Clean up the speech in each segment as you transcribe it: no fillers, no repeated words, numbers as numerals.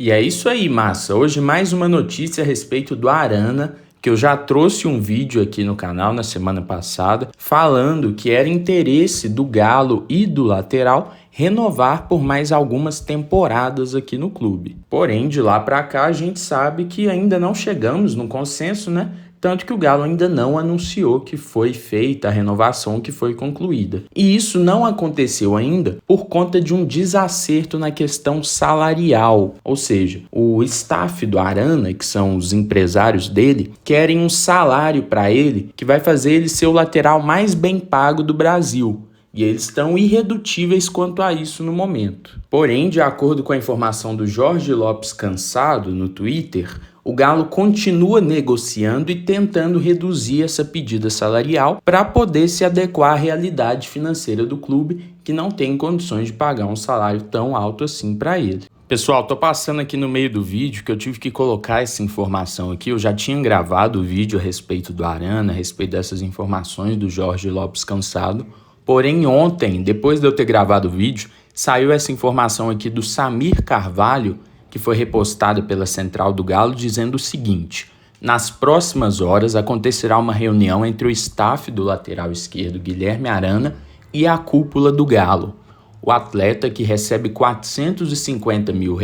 E é isso aí, massa. Hoje mais uma notícia a respeito do Arana, que eu já trouxe um vídeo aqui no canal na semana passada, falando que era interesse do Galo e do lateral renovar por mais algumas temporadas aqui no clube. Porém, de lá para cá, a gente sabe que ainda não chegamos num consenso, né? Tanto que o Galo ainda não anunciou que foi feita a renovação, que foi concluída. E isso não aconteceu ainda por conta de um desacerto na questão salarial. Ou seja, o staff do Arana, que são os empresários dele, querem um salário para ele que vai fazer ele ser o lateral mais bem pago do Brasil. E eles estão irredutíveis quanto a isso no momento. Porém, de acordo com a informação do Jorge Lopes Cansado no Twitter, o Galo continua negociando e tentando reduzir essa pedida salarial para poder se adequar à realidade financeira do clube, que não tem condições de pagar um salário tão alto assim para ele. Pessoal, tô passando aqui no meio do vídeo que eu tive que colocar essa informação aqui. Eu já tinha gravado o vídeo a respeito do Arana, a respeito dessas informações do Jorge Lopes Cansado. Porém, ontem, depois de eu ter gravado o vídeo, saiu essa informação aqui do Samir Carvalho, que foi repostada pela Central do Galo, dizendo o seguinte: nas próximas horas acontecerá uma reunião entre o staff do lateral esquerdo Guilherme Arana e a cúpula do Galo. O atleta, que recebe R$450 mil,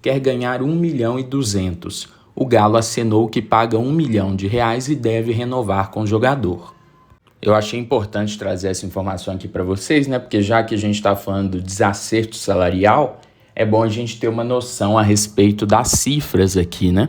quer ganhar 1.200.000. O Galo acenou que paga R$1 milhão e deve renovar com o jogador. Eu achei importante trazer essa informação aqui para vocês, né? Porque já que a gente está falando do desacerto salarial, é bom a gente ter uma noção a respeito das cifras aqui, né?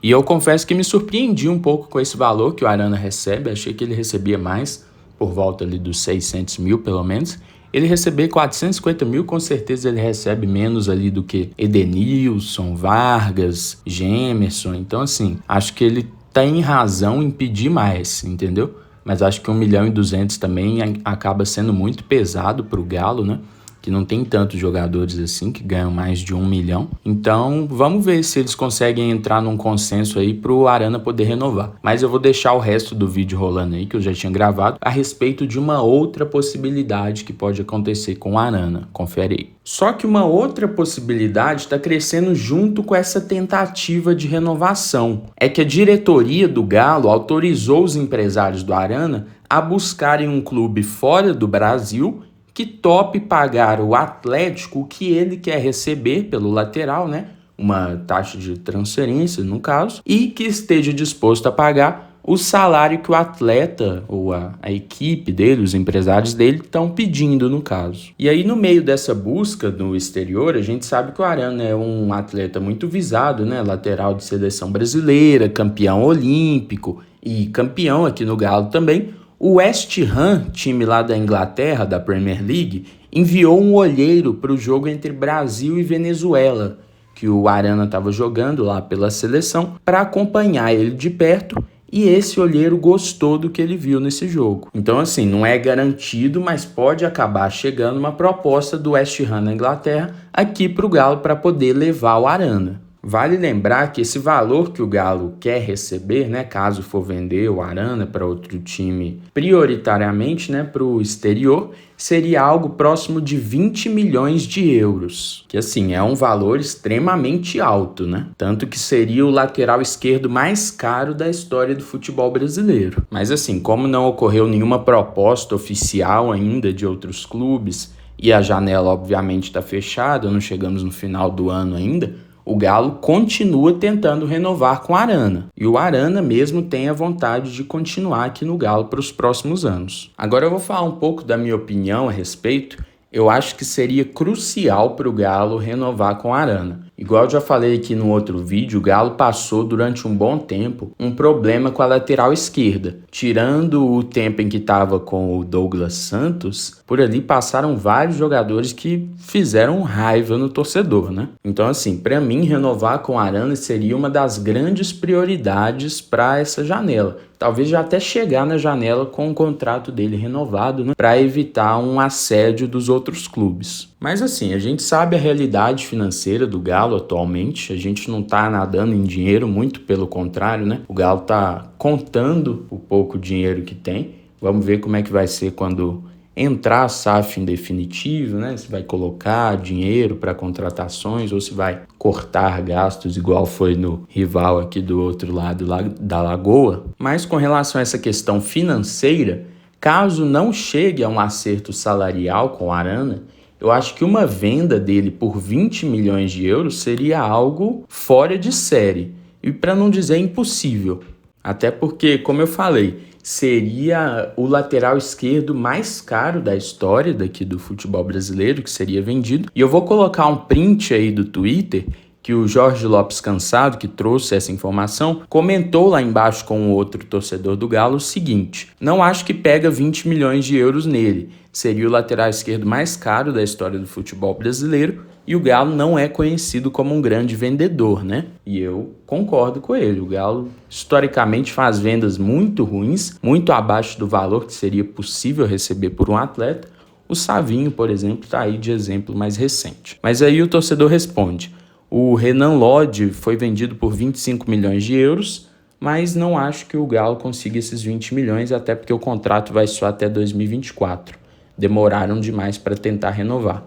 E eu confesso que me surpreendi um pouco com esse valor que o Arana recebe. Achei que ele recebia mais, por volta ali dos 600 mil pelo menos. Ele receber 450 mil, com certeza ele recebe menos ali do que Edenilson, Vargas, Gemerson. Então, assim, acho que ele tem razão em pedir mais, entendeu? Mas acho que 1.200.000 também acaba sendo muito pesado para o Galo, né? Que não tem tantos jogadores assim que ganham mais de 1 milhão. Então, vamos ver se eles conseguem entrar num consenso aí para o Arana poder renovar. Mas eu vou deixar o resto do vídeo rolando aí, que eu já tinha gravado, a respeito de uma outra possibilidade que pode acontecer com o Arana. Confere aí. Só que uma outra possibilidade está crescendo junto com essa tentativa de renovação. É que a diretoria do Galo autorizou os empresários do Arana a buscarem um clube fora do Brasil que tope pagar o Atlético o que ele quer receber pelo lateral, né? Uma taxa de transferência, no caso, e que esteja disposto a pagar o salário que o atleta ou a equipe dele, os empresários dele, estão pedindo, no caso. E aí, no meio dessa busca no exterior, a gente sabe que o Arana é um atleta muito visado, né? Lateral de seleção brasileira, campeão olímpico e campeão aqui no Galo também. O West Ham, time lá da Inglaterra, da Premier League, enviou um olheiro para o jogo entre Brasil e Venezuela, que o Arana estava jogando lá pela seleção, para acompanhar ele de perto, e esse olheiro gostou do que ele viu nesse jogo. Então, assim, não é garantido, mas pode acabar chegando uma proposta do West Ham na Inglaterra aqui para o Galo para poder levar o Arana. Vale lembrar que esse valor que o Galo quer receber, né, caso for vender o Arana para outro time, prioritariamente, né, para o exterior, seria algo próximo de 20 milhões de euros, que assim é um valor extremamente alto, né? Tanto que seria o lateral esquerdo mais caro da história do futebol brasileiro. Mas assim, como não ocorreu nenhuma proposta oficial ainda de outros clubes e a janela obviamente está fechada, não chegamos no final do ano ainda, o Galo continua tentando renovar com o Arana. E o Arana mesmo tem a vontade de continuar aqui no Galo para os próximos anos. Agora eu vou falar um pouco da minha opinião a respeito. Eu acho que seria crucial para o Galo renovar com o Arana. Igual eu já falei aqui no outro vídeo, o Galo passou durante um bom tempo um problema com a lateral esquerda. Tirando o tempo em que estava com o Douglas Santos, por ali passaram vários jogadores que fizeram raiva no torcedor, né? Então, assim, para mim, renovar com o Arana seria uma das grandes prioridades para essa janela. Talvez já até chegar na janela com o contrato dele renovado, né? Para evitar um assédio dos outros clubes. Mas assim, a gente sabe a realidade financeira do Galo atualmente, a gente não tá nadando em dinheiro, muito pelo contrário, né? O Galo tá contando o pouco dinheiro que tem. Vamos ver como é que vai ser quando entrar a SAF em definitivo, né? Se vai colocar dinheiro para contratações ou se vai cortar gastos, igual foi no rival aqui do outro lado da Lagoa. Mas com relação a essa questão financeira, caso não chegue a um acerto salarial com o Arana, eu acho que uma venda dele por 20 milhões de euros seria algo fora de série. E para não dizer impossível. Até porque, como eu falei, seria o lateral esquerdo mais caro da história daqui do futebol brasileiro que seria vendido. E eu vou colocar um print aí do Twitter que o Jorge Lopes Cansado, que trouxe essa informação, comentou lá embaixo com um outro torcedor do Galo o seguinte: não acho que pega 20 milhões de euros nele. Seria o lateral esquerdo mais caro da história do futebol brasileiro e o Galo não é conhecido como um grande vendedor, né? E eu concordo com ele. O Galo, historicamente, faz vendas muito ruins, muito abaixo do valor que seria possível receber por um atleta. O Savinho, por exemplo, está aí de exemplo mais recente. Mas aí o torcedor responde: o Renan Lodge foi vendido por 25 milhões de euros, mas não acho que o Galo consiga esses 20 milhões, até porque o contrato vai só até 2024. Demoraram demais para tentar renovar.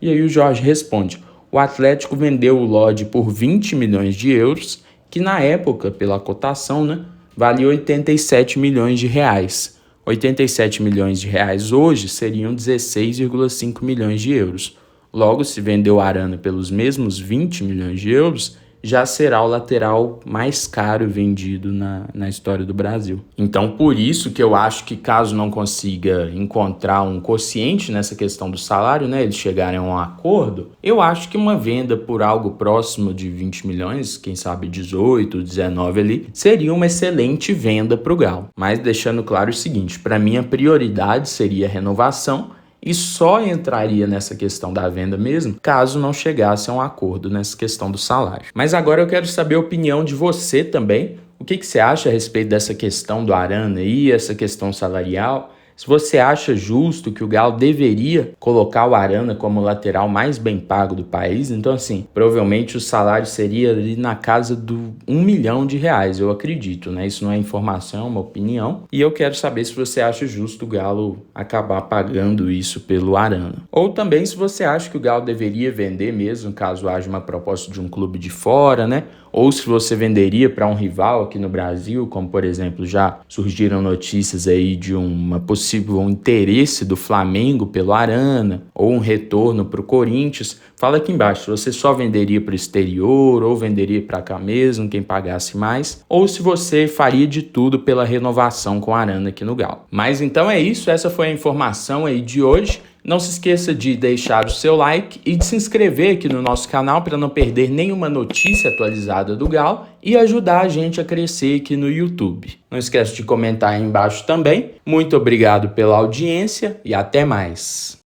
E aí o Jorge responde: o Atlético vendeu o Lodge por 20 milhões de euros, que na época, pela cotação, né, valia 87 milhões de reais. 87 milhões de reais hoje seriam 16,5 milhões de euros. Logo, se vender o Arana pelos mesmos 20 milhões de euros, já será o lateral mais caro vendido na história do Brasil. Então, por isso que eu acho que caso não consiga encontrar um quociente nessa questão do salário, né, eles chegarem a um acordo, eu acho que uma venda por algo próximo de 20 milhões, quem sabe 18, 19 ali, seria uma excelente venda para o Galo. Mas deixando claro o seguinte, para mim a prioridade seria a renovação, e só entraria nessa questão da venda mesmo caso não chegasse a um acordo nessa questão do salário. Mas agora eu quero saber a opinião de você também. O que você acha a respeito dessa questão do Arana e essa questão salarial? Se você acha justo que o Galo deveria colocar o Arana como o lateral mais bem pago do país, então assim, provavelmente o salário seria ali na casa do 1 milhão de reais, eu acredito, né? Isso não é informação, é uma opinião. E eu quero saber se você acha justo o Galo acabar pagando isso pelo Arana. Ou também se você acha que o Galo deveria vender mesmo, caso haja uma proposta de um clube de fora, né? Ou se você venderia para um rival aqui no Brasil, como por exemplo já surgiram notícias aí de uma possível interesse do Flamengo pelo Arana, ou um retorno para o Corinthians. Fala aqui embaixo se você só venderia para o exterior, ou venderia para cá mesmo, quem pagasse mais, ou se você faria de tudo pela renovação com o Arana aqui no Galo. Mas então é isso, essa foi a informação aí de hoje. Não se esqueça de deixar o seu like e de se inscrever aqui no nosso canal para não perder nenhuma notícia atualizada do Galo e ajudar a gente a crescer aqui no YouTube. Não esqueça de comentar aí embaixo também. Muito obrigado pela audiência e até mais.